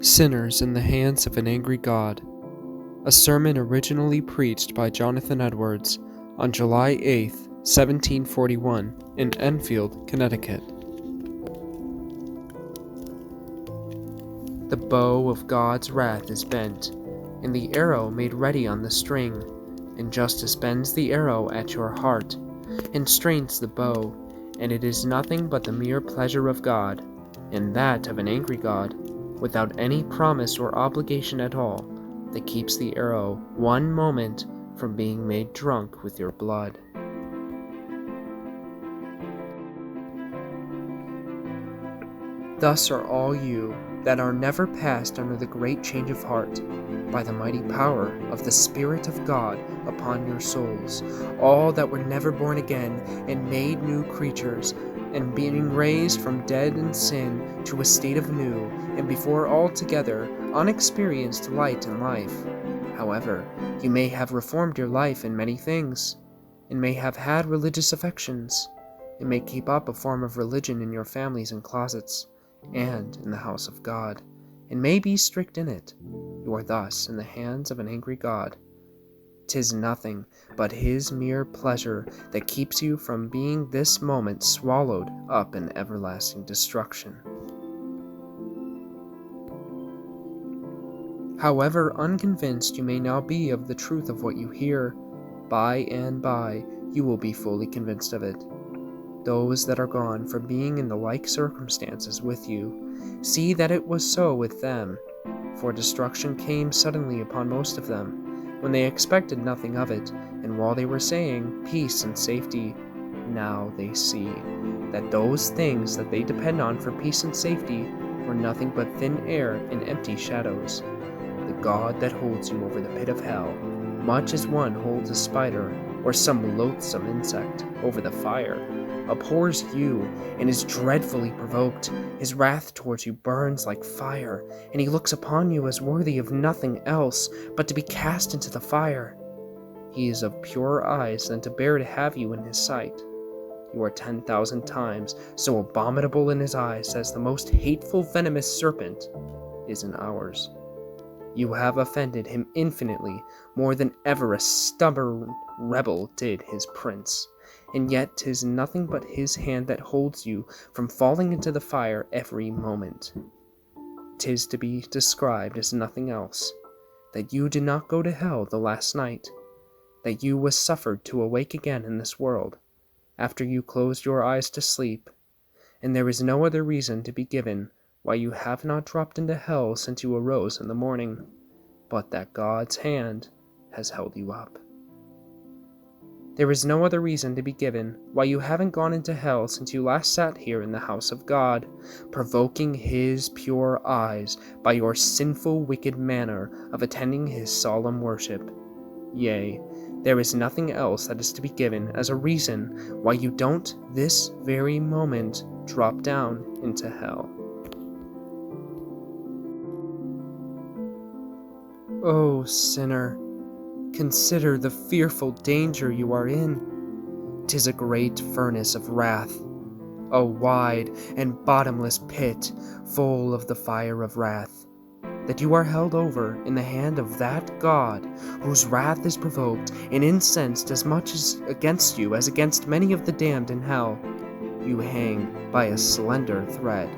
Sinners in the Hands of an Angry God, a sermon originally preached by Johnathan Edwards on July 8, 1741, in Enfield, Connecticut. The bow of God's wrath is bent, and the arrow made ready on the string, and justice bends the arrow at your heart, and strains the bow, and it is nothing but the mere pleasure of God, and that of an angry God, without any promise or obligation at all, that keeps the arrow one moment from being made drunk with your blood. Thus are all you that are never passed under the great change of heart, by the mighty power of the Spirit of God upon your souls, all that were never born again and made new creatures, and being raised from dead in sin to a state of new, and before altogether unexperienced light in life. However, you may have reformed your life in many things, and may have had religious affections, and may keep up a form of religion in your families and closets, and in the house of God, and may be strict in it. You are thus in the hands of an angry God. 'Tis nothing but his mere pleasure that keeps you from being this moment swallowed up in everlasting destruction. However unconvinced you may now be of the truth of what you hear, by and by you will be fully convinced of it. Those that are gone from being in the like circumstances with you, see that it was so with them, for destruction came suddenly upon most of them, when they expected nothing of it, and while they were saying peace and safety, now they see that those things that they depend on for peace and safety were nothing but thin air and empty shadows. The God that holds you over the pit of hell, much as one holds a spider or some loathsome insect over the fire, abhors you and is dreadfully provoked. His wrath towards you burns like fire, and he looks upon you as worthy of nothing else but to be cast into the fire. He is of purer eyes than to bear to have you in his sight. You are 10,000 times so abominable in his eyes as the most hateful venomous serpent is in ours. You have offended him infinitely more than ever a stubborn rebel did his prince, and yet 'tis nothing but his hand that holds you from falling into the fire every moment. 'Tis to be described as nothing else, that you did not go to hell the last night, that you was suffered to awake again in this world, after you closed your eyes to sleep, and there is no other reason to be given why you have not dropped into hell since you arose in the morning, but that God's hand has held you up. There is no other reason to be given why you haven't gone into hell since you last sat here in the house of God, provoking his pure eyes by your sinful, wicked manner of attending his solemn worship. Yea, there is nothing else that is to be given as a reason why you don't this very moment drop down into hell. O sinner, consider the fearful danger you are in. 'Tis a great furnace of wrath, a wide and bottomless pit full of the fire of wrath, that you are held over in the hand of that God whose wrath is provoked and incensed as much as against you as against many of the damned in hell. You hang by a slender thread,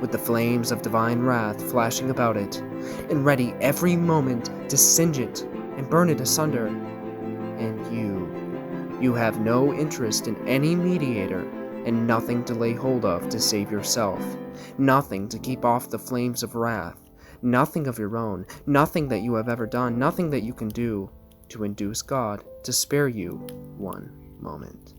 with the flames of divine wrath flashing about it, and ready every moment to singe it and burn it asunder. And you have no interest in any mediator, and nothing to lay hold of to save yourself, nothing to keep off the flames of wrath, nothing of your own, nothing that you have ever done, nothing that you can do to induce God to spare you one moment.